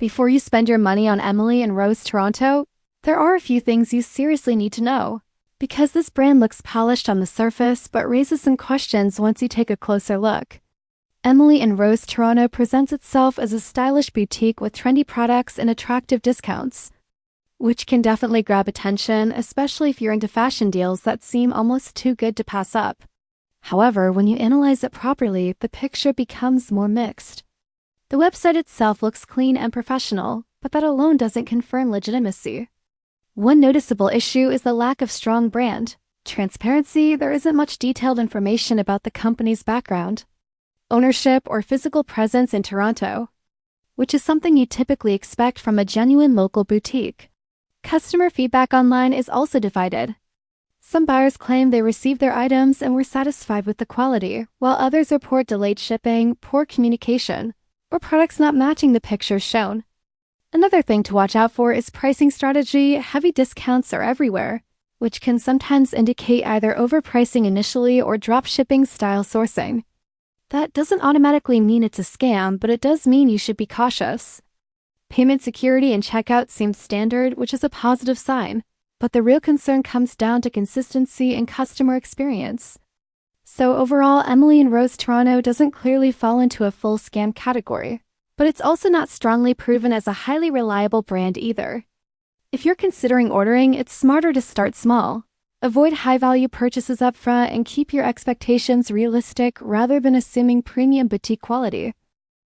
Before you spend your money on Emily and Rose Toronto, there are a few things you seriously need to know. Because this brand looks polished on the surface but raises some questions once you take a closer look. Emily and Rose Toronto presents itself as a stylish boutique with trendy products and attractive discounts, which can definitely grab attention, especially if you're into fashion deals that seem almost too good to pass up. However, when you analyze it properly, the picture becomes more mixed. The website itself looks clean and professional, but that alone doesn't confirm legitimacy. One noticeable issue is the lack of strong brand transparency. There isn't much detailed information about the company's background, ownership, or physical presence in Toronto, which is something you typically expect from a genuine local boutique. Customer feedback online is also divided. Some buyers claim they received their items and were satisfied with the quality, while others report delayed shipping, poor communication, or products not matching the pictures shown. Another thing to watch out for is pricing strategy. Heavy discounts are everywhere, which can sometimes indicate either overpricing initially or dropshipping style sourcing. That doesn't automatically mean it's a scam, but it does mean you should be cautious. Payment security and checkout seem standard, which is a positive sign, but the real concern comes down to consistency and customer experience. So overall, Emily and Rose Toronto doesn't clearly fall into a full scam category, but it's also not strongly proven as a highly reliable brand either. If you're considering ordering, it's smarter to start small. Avoid high-value purchases up front and keep your expectations realistic rather than assuming premium boutique quality.